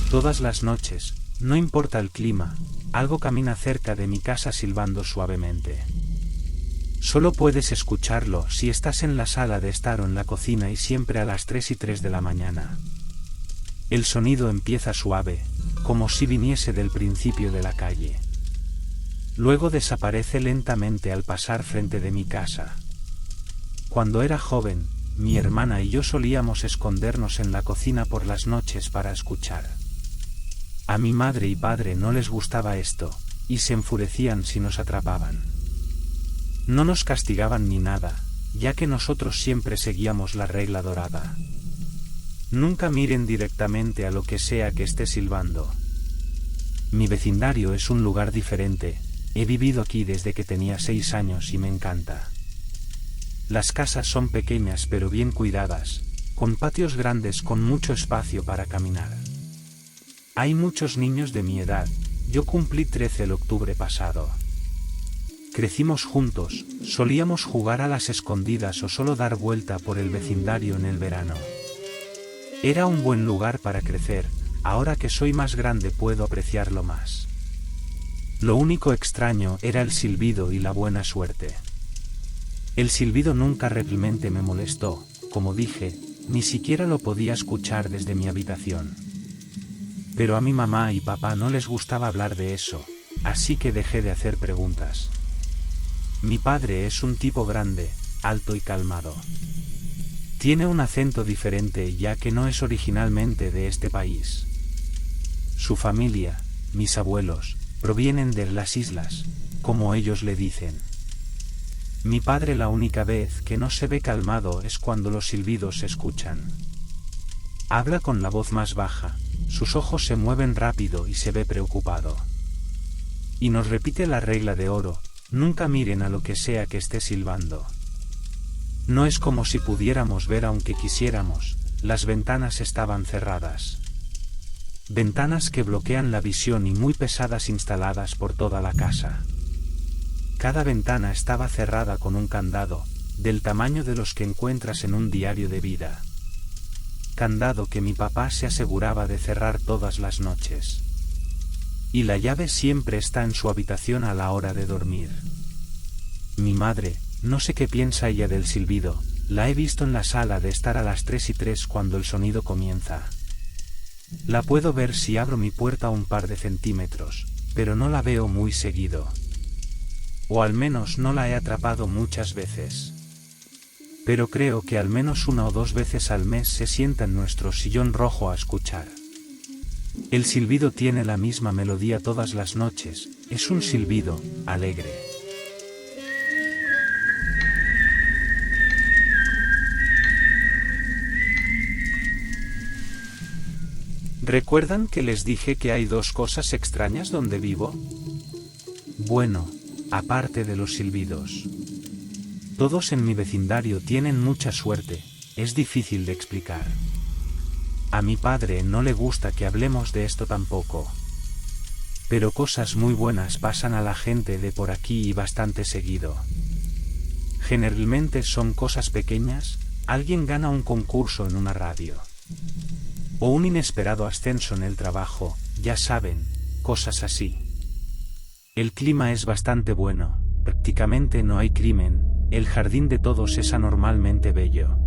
Todas las noches, no importa el clima, algo camina cerca de mi casa silbando suavemente. Solo puedes escucharlo si estás en la sala de estar o en la cocina y siempre a las 3:03 de la mañana. El sonido empieza suave, como si viniese del principio de la calle. Luego desaparece lentamente al pasar frente de mi casa. Cuando era joven, mi hermana y yo solíamos escondernos en la cocina por las noches para escuchar. A mi madre y padre no les gustaba esto, y se enfurecían si nos atrapaban. No nos castigaban ni nada, ya que nosotros siempre seguíamos la regla dorada. Nunca miren directamente a lo que sea que esté silbando. Mi vecindario es un lugar diferente, he vivido aquí desde que tenía 6 años y me encanta. Las casas son pequeñas pero bien cuidadas, con patios grandes con mucho espacio para caminar. Hay muchos niños de mi edad, yo cumplí 13 el octubre pasado. Crecimos juntos, solíamos jugar a las escondidas o solo dar vuelta por el vecindario en el verano. Era un buen lugar para crecer, ahora que soy más grande puedo apreciarlo más. Lo único extraño era el silbido y la buena suerte. El silbido nunca realmente me molestó, como dije, ni siquiera lo podía escuchar desde mi habitación. Pero a mi mamá y papá no les gustaba hablar de eso, así que dejé de hacer preguntas. Mi padre es un tipo grande, alto y calmado. Tiene un acento diferente ya que no es originalmente de este país. Su familia, mis abuelos, provienen de las islas, como ellos le dicen. Mi padre la única vez que no se ve calmado es cuando los silbidos se escuchan. Habla con la voz más baja, sus ojos se mueven rápido y se ve preocupado. Y nos repite la regla de oro, nunca miren a lo que sea que esté silbando. No es como si pudiéramos ver aunque quisiéramos, las ventanas estaban cerradas. Ventanas que bloquean la visión y muy pesadas instaladas por toda la casa. Cada ventana estaba cerrada con un candado, del tamaño de los que encuentras en un diario de vida. Candado que mi papá se aseguraba de cerrar todas las noches. Y la llave siempre está en su habitación a la hora de dormir. Mi madre, no sé qué piensa ella del silbido, la he visto en la sala de estar a las 3:03 cuando el sonido comienza. La puedo ver si abro mi puerta un par de centímetros, pero no la veo muy seguido. O al menos no la he atrapado muchas veces. Pero creo que al menos 1 o 2 veces al mes se sienta en nuestro sillón rojo a escuchar. El silbido tiene la misma melodía todas las noches, es un silbido alegre. ¿Recuerdan que les dije que hay 2 cosas extrañas donde vivo? Bueno, aparte de los silbidos. Todos en mi vecindario tienen mucha suerte, es difícil de explicar. A mi padre no le gusta que hablemos de esto tampoco. Pero cosas muy buenas pasan a la gente de por aquí y bastante seguido. Generalmente son cosas pequeñas, alguien gana un concurso en una radio. O un inesperado ascenso en el trabajo, ya saben, cosas así. El clima es bastante bueno, prácticamente no hay crimen, el jardín de todos es anormalmente bello.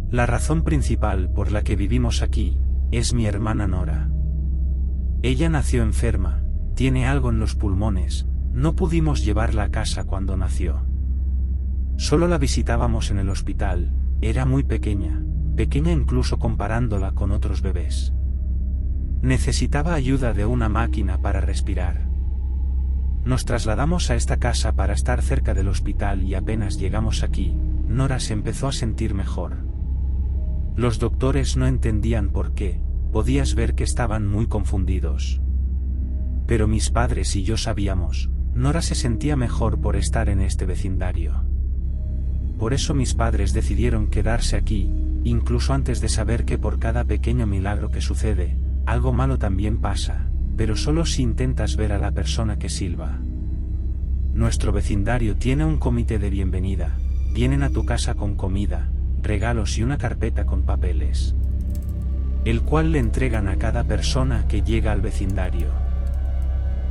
La razón principal por la que vivimos aquí, es mi hermana Nora. Ella nació enferma, tiene algo en los pulmones, no pudimos llevarla a casa cuando nació. Solo la visitábamos en el hospital, era muy pequeña incluso comparándola con otros bebés. Necesitaba ayuda de una máquina para respirar. Nos trasladamos a esta casa para estar cerca del hospital y apenas llegamos aquí, Nora se empezó a sentir mejor. Los doctores no entendían por qué, podías ver que estaban muy confundidos. Pero mis padres y yo sabíamos, Nora se sentía mejor por estar en este vecindario. Por eso mis padres decidieron quedarse aquí, incluso antes de saber que por cada pequeño milagro que sucede, algo malo también pasa, pero solo si intentas ver a la persona que silba. Nuestro vecindario tiene un comité de bienvenida, vienen a tu casa con comida, regalos y una carpeta con papeles. el cual le entregan a cada persona que llega al vecindario.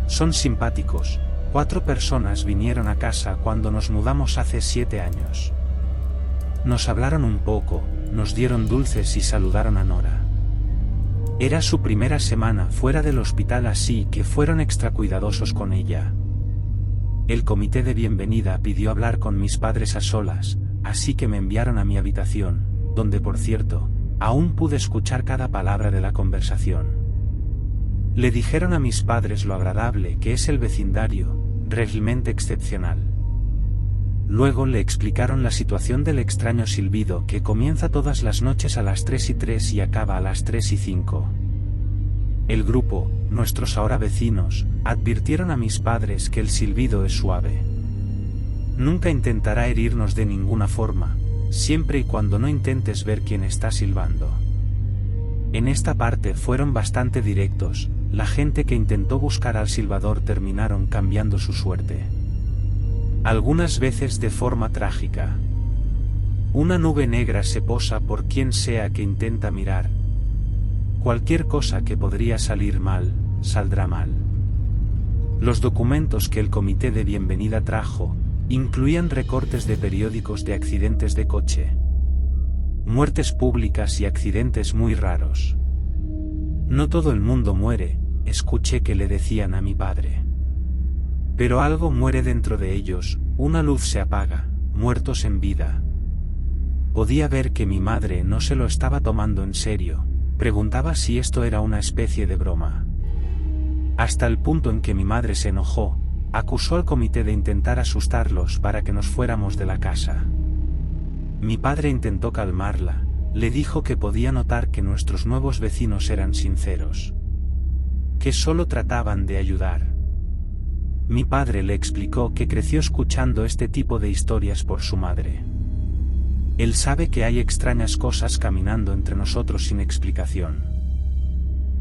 Son simpáticos. 4 personas vinieron a casa cuando nos mudamos hace 7 años. Nos hablaron un poco, nos dieron dulces y saludaron a Nora. Era su primera semana fuera del hospital, así que fueron extra cuidadosos con ella. El comité de bienvenida pidió hablar con mis padres a solas, así que me enviaron a mi habitación, donde por cierto, aún pude escuchar cada palabra de la conversación. Le dijeron a mis padres lo agradable que es el vecindario, realmente excepcional. Luego le explicaron la situación del extraño silbido que comienza todas las noches a las 3:03 y acaba a las 3:05. El grupo, nuestros ahora vecinos, advirtieron a mis padres que el silbido es suave. Nunca intentará herirnos de ninguna forma, siempre y cuando no intentes ver quién está silbando. En esta parte fueron bastante directos. La gente que intentó buscar al silbador terminaron cambiando su suerte. Algunas veces de forma trágica. Una nube negra se posa por quien sea que intenta mirar. Cualquier cosa que podría salir mal, saldrá mal. Los documentos que el comité de bienvenida trajo, incluían recortes de periódicos de accidentes de coche, muertes públicas y accidentes muy raros. No todo el mundo muere, escuché que le decían a mi padre. Pero algo muere dentro de ellos, una luz se apaga, muertos en vida. Podía ver que mi madre no se lo estaba tomando en serio, preguntaba si esto era una especie de broma. Hasta el punto en que mi madre se enojó, acusó al comité de intentar asustarlos para que nos fuéramos de la casa. Mi padre intentó calmarla, le dijo que podía notar que nuestros nuevos vecinos eran sinceros, que solo trataban de ayudar. Mi padre le explicó que creció escuchando este tipo de historias por su madre. Él sabe que hay extrañas cosas caminando entre nosotros sin explicación.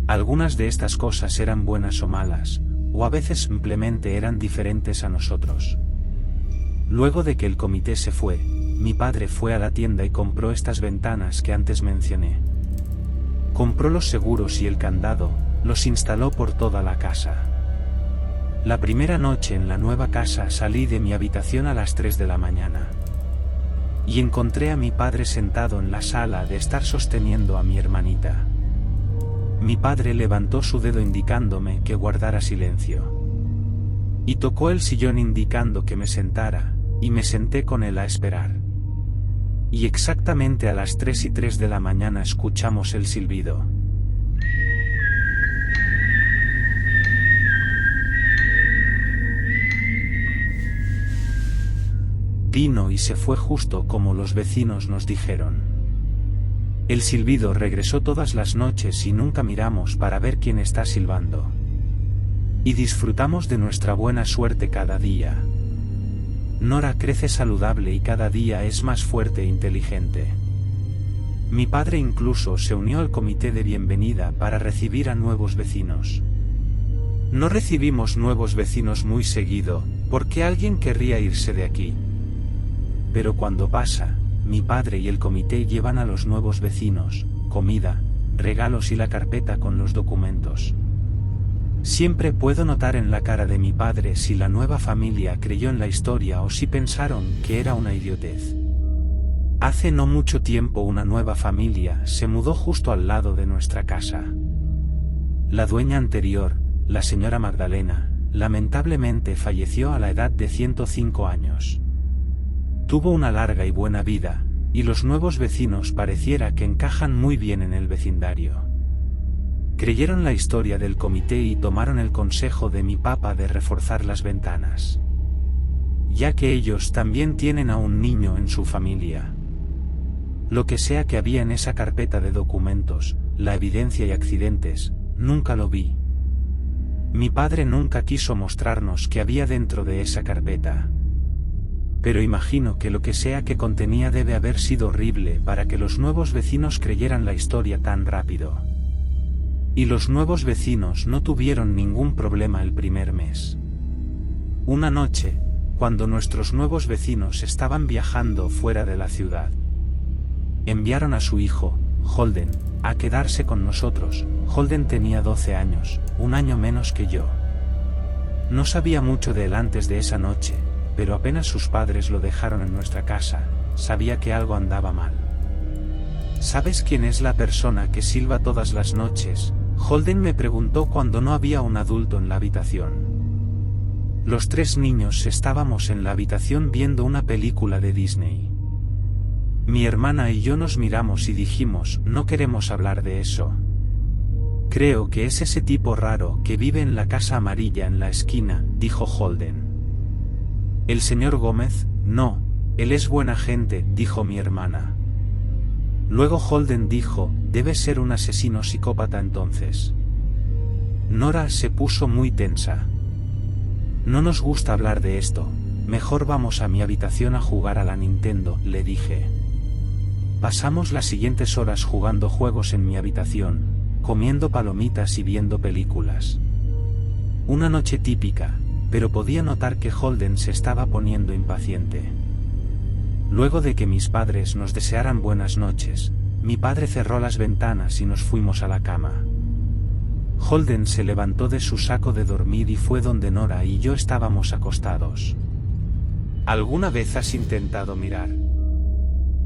Algunas de estas cosas eran buenas o malas, o a veces simplemente eran diferentes a nosotros. Luego de que el comité se fue, mi padre fue a la tienda y compró estas ventanas que antes mencioné. Compró los seguros y el candado, los instaló por toda la casa. La primera noche en la nueva casa salí de mi habitación a las 3 de la mañana. Y encontré a mi padre sentado en la sala de estar sosteniendo a mi hermanita. Mi padre levantó su dedo indicándome que guardara silencio. Y tocó el sillón indicando que me sentara, y me senté con él a esperar. Y exactamente a las 3:03 de la mañana escuchamos el silbido. Vino y se fue justo como los vecinos nos dijeron. El silbido regresó todas las noches y nunca miramos para ver quién está silbando. Y disfrutamos de nuestra buena suerte cada día. Nora crece saludable y cada día es más fuerte e inteligente. Mi padre incluso se unió al comité de bienvenida para recibir a nuevos vecinos. No recibimos nuevos vecinos muy seguido, porque alguien querría irse de aquí. Pero cuando pasa, mi padre y el comité llevan a los nuevos vecinos, comida, regalos y la carpeta con los documentos. Siempre puedo notar en la cara de mi padre si la nueva familia creyó en la historia o si pensaron que era una idiotez. Hace no mucho tiempo una nueva familia se mudó justo al lado de nuestra casa. La dueña anterior, la señora Magdalena, lamentablemente falleció a la edad de 105 años. Tuvo una larga y buena vida, y los nuevos vecinos pareciera que encajan muy bien en el vecindario. Creyeron la historia del comité y tomaron el consejo de mi papá de reforzar las ventanas, ya que ellos también tienen a un niño en su familia. Lo que sea que había en esa carpeta de documentos, la evidencia y accidentes, nunca lo vi. Mi padre nunca quiso mostrarnos qué había dentro de esa carpeta. Pero imagino que lo que sea que contenía debe haber sido horrible para que los nuevos vecinos creyeran la historia tan rápido. Y los nuevos vecinos no tuvieron ningún problema el primer mes. Una noche, cuando nuestros nuevos vecinos estaban viajando fuera de la ciudad, enviaron a su hijo, Holden, a quedarse con nosotros. Holden tenía 12 años, un año menos que yo. No sabía mucho de él antes de esa noche, pero apenas sus padres lo dejaron en nuestra casa, sabía que algo andaba mal. ¿Sabes quién es la persona que silba todas las noches? Holden me preguntó cuando no había un adulto en la habitación. Los 3 niños estábamos en la habitación viendo una película de Disney. Mi hermana y yo nos miramos y dijimos, no queremos hablar de eso. Creo que es ese tipo raro que vive en la casa amarilla en la esquina, dijo Holden. El señor Gómez, no, él es buena gente, dijo mi hermana. Luego Holden dijo, debe ser un asesino psicópata entonces. Nora se puso muy tensa. No nos gusta hablar de esto, mejor vamos a mi habitación a jugar a la Nintendo, le dije. Pasamos las siguientes horas jugando juegos en mi habitación, comiendo palomitas y viendo películas. Una noche típica, pero podía notar que Holden se estaba poniendo impaciente. Luego de que mis padres nos desearan buenas noches, mi padre cerró las ventanas y nos fuimos a la cama. Holden se levantó de su saco de dormir y fue donde Nora y yo estábamos acostados. ¿Alguna vez has intentado mirar?,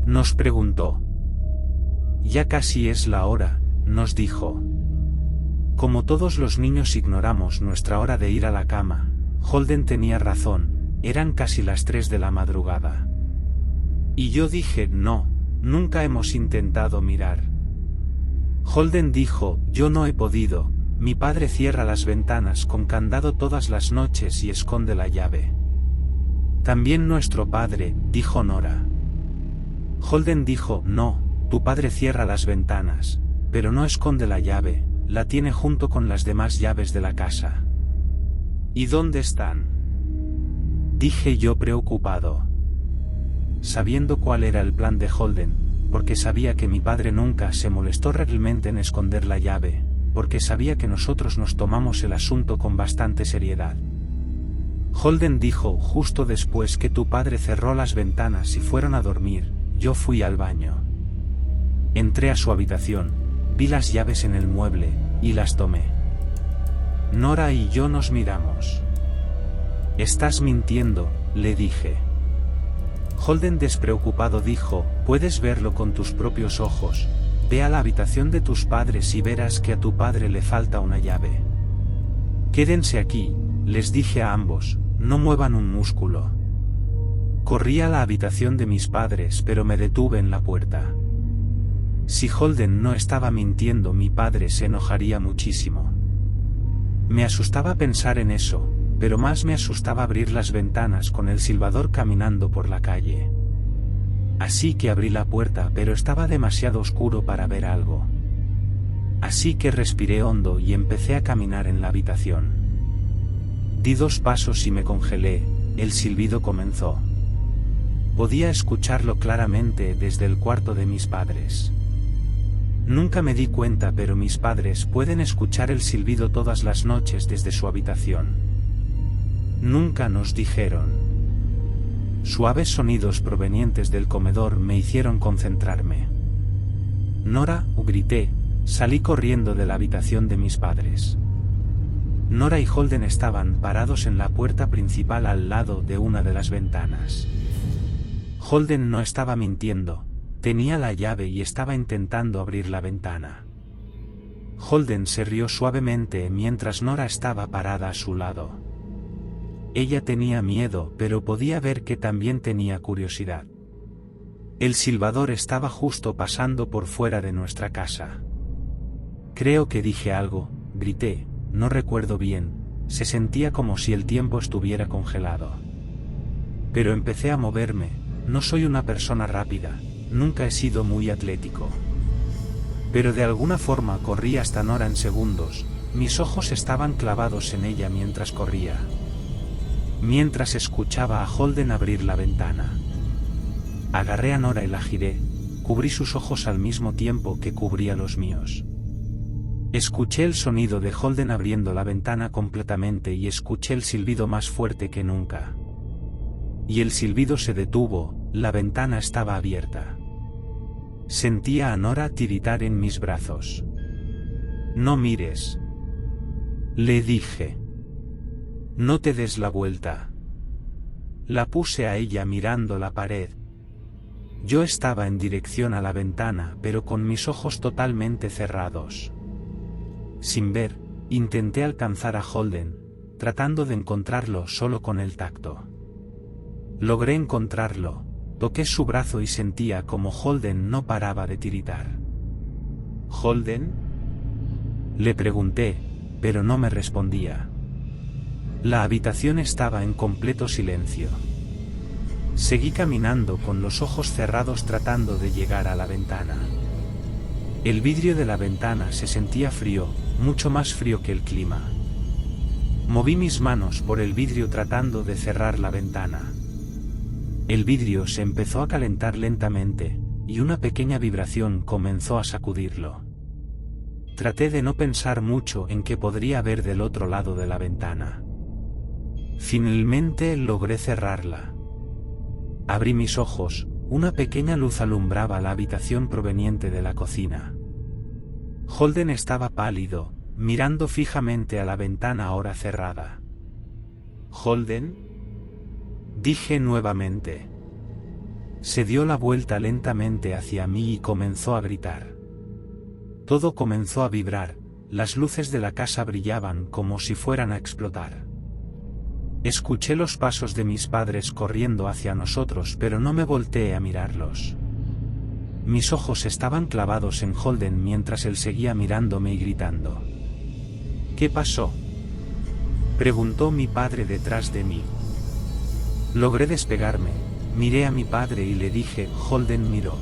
nos preguntó. Ya casi es la hora, nos dijo. Como todos los niños ignoramos nuestra hora de ir a la cama, Holden tenía razón, eran casi las 3 de la madrugada. Y yo dije, no, nunca hemos intentado mirar. Holden dijo, yo no he podido, mi padre cierra las ventanas con candado todas las noches y esconde la llave. También nuestro padre, dijo Nora. Holden dijo, no, tu padre cierra las ventanas, pero no esconde la llave, la tiene junto con las demás llaves de la casa. ¿Y dónde están?, dije yo preocupado. Sabiendo cuál era el plan de Holden, porque sabía que mi padre nunca se molestó realmente en esconder la llave, porque sabía que nosotros nos tomamos el asunto con bastante seriedad. Holden dijo, justo después que tu padre cerró las ventanas y fueron a dormir, yo fui al baño. Entré a su habitación, vi las llaves en el mueble, y las tomé. Nora y yo nos miramos. Estás mintiendo, le dije. Holden despreocupado dijo, puedes verlo con tus propios ojos, ve a la habitación de tus padres y verás que a tu padre le falta una llave. Quédense aquí, les dije a ambos, no muevan un músculo. Corrí a la habitación de mis padres pero me detuve en la puerta. Si Holden no estaba mintiendo mi padre se enojaría muchísimo. Me asustaba pensar en eso, pero más me asustaba abrir las ventanas con el silbador caminando por la calle. Así que abrí la puerta pero estaba demasiado oscuro para ver algo. Así que respiré hondo y empecé a caminar en la habitación. Di 2 pasos y me congelé, el silbido comenzó. Podía escucharlo claramente desde el cuarto de mis padres. Nunca me di cuenta pero mis padres pueden escuchar el silbido todas las noches desde su habitación. Nunca nos dijeron. Suaves sonidos provenientes del comedor me hicieron concentrarme. Nora, grité, salí corriendo de la habitación de mis padres. Nora y Holden estaban parados en la puerta principal al lado de una de las ventanas. Holden no estaba mintiendo, tenía la llave y estaba intentando abrir la ventana. Holden se rió suavemente mientras Nora estaba parada a su lado. Ella tenía miedo pero podía ver que también tenía curiosidad. El silbador estaba justo pasando por fuera de nuestra casa. Creo que dije algo, grité, no recuerdo bien, se sentía como si el tiempo estuviera congelado. Pero empecé a moverme. No soy una persona rápida, nunca he sido muy atlético. Pero de alguna forma corrí hasta Nora en segundos, mis ojos estaban clavados en ella mientras corría. Mientras escuchaba a Holden abrir la ventana. Agarré a Nora y la giré, cubrí sus ojos al mismo tiempo que cubría los míos. Escuché el sonido de Holden abriendo la ventana completamente y escuché el silbido más fuerte que nunca. Y el silbido se detuvo, la ventana estaba abierta. Sentía a Nora tiritar en mis brazos. «No mires», le dije. «No te des la vuelta». La puse a ella mirando la pared. Yo estaba en dirección a la ventana, pero con mis ojos totalmente cerrados. Sin ver, intenté alcanzar a Holden, tratando de encontrarlo solo con el tacto. Logré encontrarlo, toqué su brazo y sentía como Holden no paraba de tiritar. «¿Holden?», le pregunté, pero no me respondía. La habitación estaba en completo silencio. Seguí caminando con los ojos cerrados tratando de llegar a la ventana. El vidrio de la ventana se sentía frío, mucho más frío que el clima. Moví mis manos por el vidrio tratando de cerrar la ventana. El vidrio se empezó a calentar lentamente, y una pequeña vibración comenzó a sacudirlo. Traté de no pensar mucho en qué podría haber del otro lado de la ventana. Finalmente logré cerrarla. Abrí mis ojos, una pequeña luz alumbraba la habitación proveniente de la cocina. Holden estaba pálido, mirando fijamente a la ventana ahora cerrada. «¿Holden?», dije nuevamente. Se dio la vuelta lentamente hacia mí y comenzó a gritar. Todo comenzó a vibrar, las luces de la casa brillaban como si fueran a explotar. Escuché los pasos de mis padres corriendo hacia nosotros, pero no me volteé a mirarlos. Mis ojos estaban clavados en Holden mientras él seguía mirándome y gritando. «¿Qué pasó?», preguntó mi padre detrás de mí. Logré despegarme, miré a mi padre y le dije. Holden miró.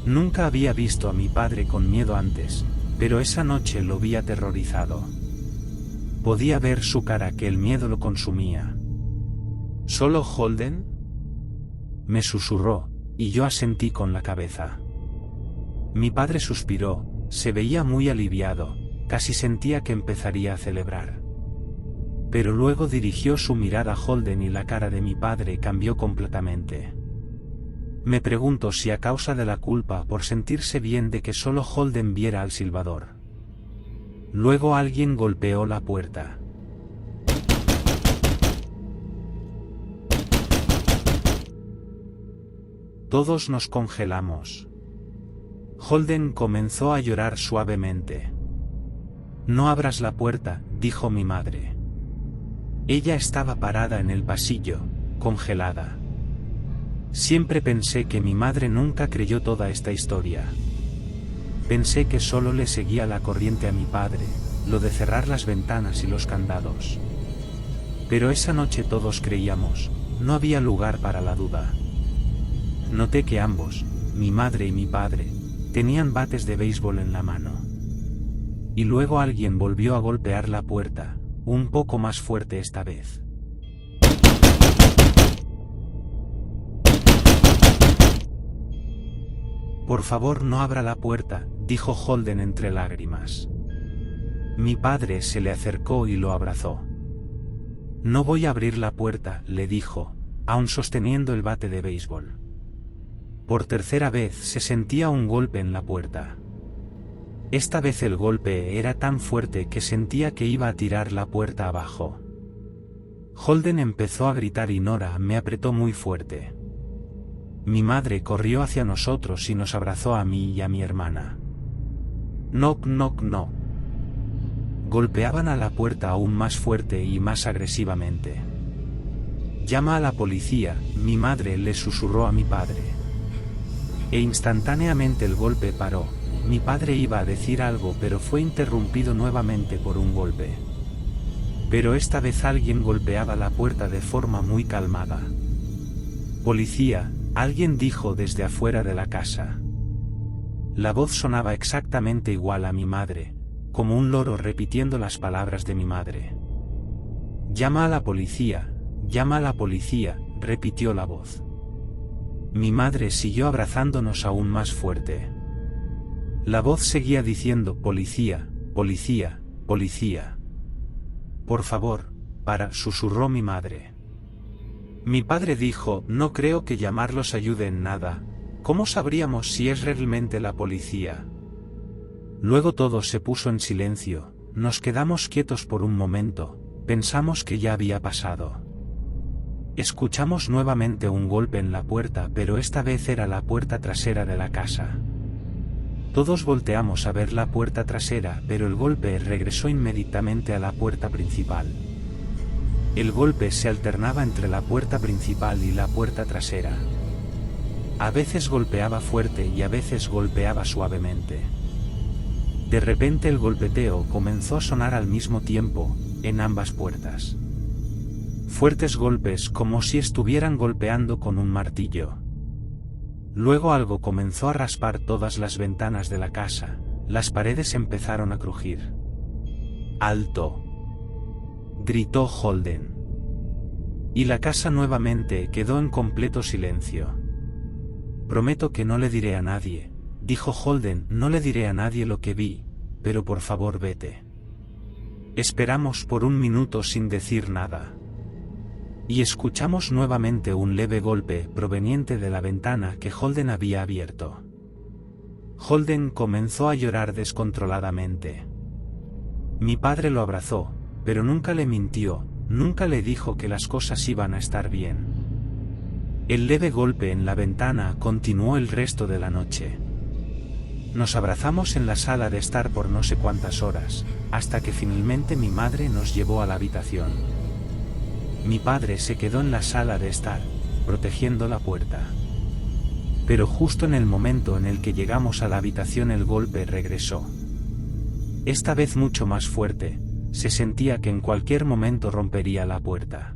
Nunca había visto a mi padre con miedo antes, pero esa noche lo vi aterrorizado. Podía ver su cara que el miedo lo consumía. «¿Solo Holden?», me susurró, y yo asentí con la cabeza. Mi padre suspiró, se veía muy aliviado, casi sentía que empezaría a celebrar. Pero luego dirigió su mirada a Holden y la cara de mi padre cambió completamente. Me pregunto si a causa de la culpa por sentirse bien de que solo Holden viera al silbador. Luego alguien golpeó la puerta. Todos nos congelamos. Holden comenzó a llorar suavemente. «No abras la puerta», dijo mi madre. Ella estaba parada en el pasillo, congelada. Siempre pensé que mi madre nunca creyó toda esta historia. Pensé que solo le seguía la corriente a mi padre, lo de cerrar las ventanas y los candados. Pero esa noche todos creíamos, no había lugar para la duda. Noté que ambos, mi madre y mi padre, tenían bates de béisbol en la mano. Y luego alguien volvió a golpear la puerta, un poco más fuerte esta vez. «Por favor, no abra la puerta», dijo Holden entre lágrimas. Mi padre se le acercó y lo abrazó. «No voy a abrir la puerta», le dijo, aún sosteniendo el bate de béisbol. Por tercera vez se sentía un golpe en la puerta. Esta vez el golpe era tan fuerte que sentía que iba a tirar la puerta abajo. Holden empezó a gritar y Nora me apretó muy fuerte. Mi madre corrió hacia nosotros y nos abrazó a mí y a mi hermana. «Knock, knock, no». Golpeaban a la puerta aún más fuerte y más agresivamente. «Llama a la policía», mi madre le susurró a mi padre. E instantáneamente el golpe paró. Mi padre iba a decir algo, pero fue interrumpido nuevamente por un golpe. Pero esta vez alguien golpeaba la puerta de forma muy calmada. «Policía», alguien dijo desde afuera de la casa. La voz sonaba exactamente igual a mi madre, como un loro repitiendo las palabras de mi madre. «Llama a la policía, llama a la policía», repitió la voz. Mi madre siguió abrazándonos aún más fuerte. La voz seguía diciendo «Policía, policía, policía». «Por favor, para», susurró mi madre. Mi padre dijo «No creo que llamarlos ayude en nada», ¿Cómo sabríamos si es realmente la policía? Luego todo se puso en silencio, nos quedamos quietos por un momento, pensamos que ya había pasado. Escuchamos nuevamente un golpe en la puerta, pero esta vez era la puerta trasera de la casa. Todos volteamos a ver la puerta trasera, pero el golpe regresó inmediatamente a la puerta principal. El golpe se alternaba entre la puerta principal y la puerta trasera. A veces golpeaba fuerte y a veces golpeaba suavemente. De repente el golpeteo comenzó a sonar al mismo tiempo, en ambas puertas. Fuertes golpes como si estuvieran golpeando con un martillo. Luego algo comenzó a raspar todas las ventanas de la casa, las paredes empezaron a crujir. ¡Alto!, gritó Holden. Y la casa nuevamente quedó en completo silencio. Prometo que no le diré a nadie, dijo Holden, no le diré a nadie lo que vi, pero por favor vete. Esperamos por un minuto sin decir nada. Y escuchamos nuevamente un leve golpe proveniente de la ventana que Holden había abierto. Holden comenzó a llorar descontroladamente. Mi padre lo abrazó, pero nunca le mintió, nunca le dijo que las cosas iban a estar bien. El leve golpe en la ventana continuó el resto de la noche. Nos abrazamos en la sala de estar por no sé cuántas horas, hasta que finalmente mi madre nos llevó a la habitación. Mi padre se quedó en la sala de estar, protegiendo la puerta. Pero justo en el momento en el que llegamos a la habitación el golpe regresó. Esta vez mucho más fuerte, se sentía que en cualquier momento rompería la puerta.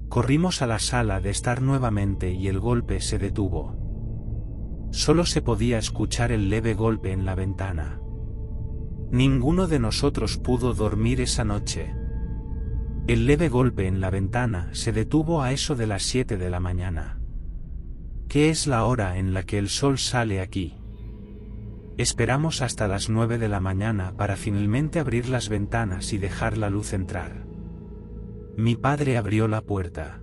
Corrimos a la sala de estar nuevamente y el golpe se detuvo. Solo se podía escuchar el leve golpe en la ventana. Ninguno de nosotros pudo dormir esa noche. El leve golpe en la ventana se detuvo a eso de las 7 de la mañana. ¿Qué es la hora en la que el sol sale aquí? Esperamos hasta las 9 de la mañana para finalmente abrir las ventanas y dejar la luz entrar. Mi padre abrió la puerta.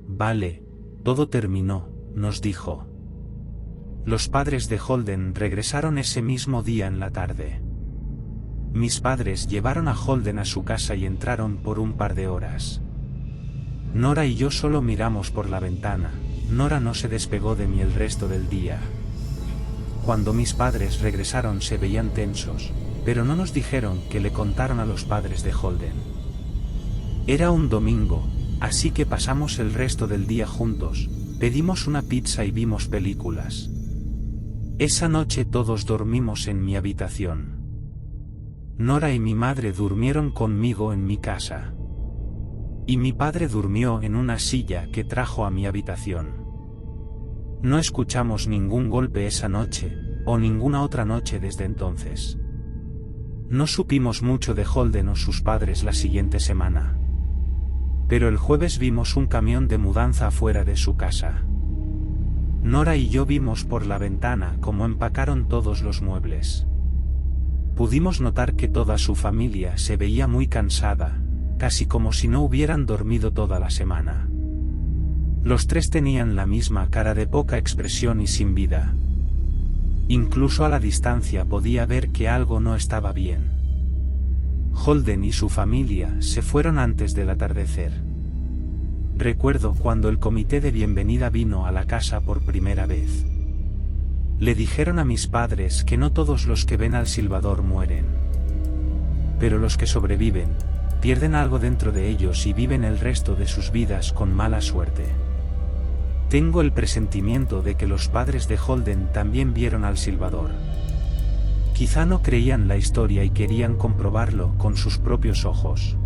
Vale, todo terminó, nos dijo. Los padres de Holden regresaron ese mismo día en la tarde. Mis padres llevaron a Holden a su casa y entraron por un par de horas. Nora y yo solo miramos por la ventana, Nora no se despegó de mí el resto del día. Cuando mis padres regresaron se veían tensos, pero no nos dijeron que le contaron a los padres de Holden. Era un domingo, así que pasamos el resto del día juntos, pedimos una pizza y vimos películas. Esa noche todos dormimos en mi habitación. Nora y mi madre durmieron conmigo en mi casa. Y mi padre durmió en una silla que trajo a mi habitación. No escuchamos ningún golpe esa noche, o ninguna otra noche desde entonces. No supimos mucho de Holden o sus padres la siguiente semana. Pero el jueves vimos un camión de mudanza afuera de su casa. Nora y yo vimos por la ventana cómo empacaron todos los muebles. Pudimos notar que toda su familia se veía muy cansada, casi como si no hubieran dormido toda la semana. Los tres tenían la misma cara de poca expresión y sin vida. Incluso a la distancia podía ver que algo no estaba bien. Holden y su familia se fueron antes del atardecer. Recuerdo cuando el comité de bienvenida vino a la casa por primera vez. Le dijeron a mis padres que no todos los que ven al silbador mueren. Pero los que sobreviven, pierden algo dentro de ellos y viven el resto de sus vidas con mala suerte. Tengo el presentimiento de que los padres de Holden también vieron al silbador. Quizá no creían la historia y querían comprobarlo con sus propios ojos.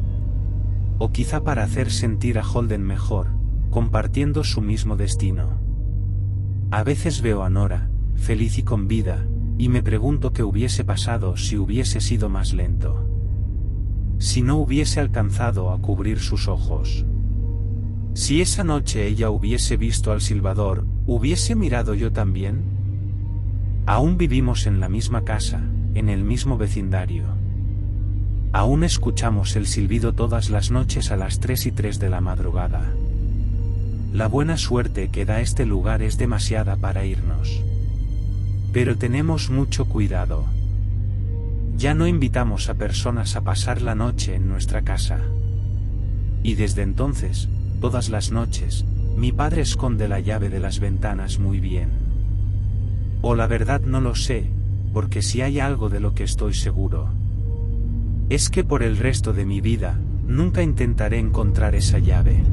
O quizá para hacer sentir a Holden mejor, compartiendo su mismo destino. A veces veo a Nora, feliz y con vida, y me pregunto qué hubiese pasado si hubiese sido más lento. Si no hubiese alcanzado a cubrir sus ojos. Si esa noche ella hubiese visto al silbador, ¿hubiese mirado yo también? Aún vivimos en la misma casa, en el mismo vecindario. Aún escuchamos el silbido todas las noches a las 3:03 de la madrugada. La buena suerte que da este lugar es demasiada para irnos. Pero tenemos mucho cuidado. Ya no invitamos a personas a pasar la noche en nuestra casa. Y desde entonces, todas las noches, mi padre esconde la llave de las ventanas muy bien. O la verdad no lo sé, porque si hay algo de lo que estoy seguro, es que por el resto de mi vida, nunca intentaré encontrar esa llave.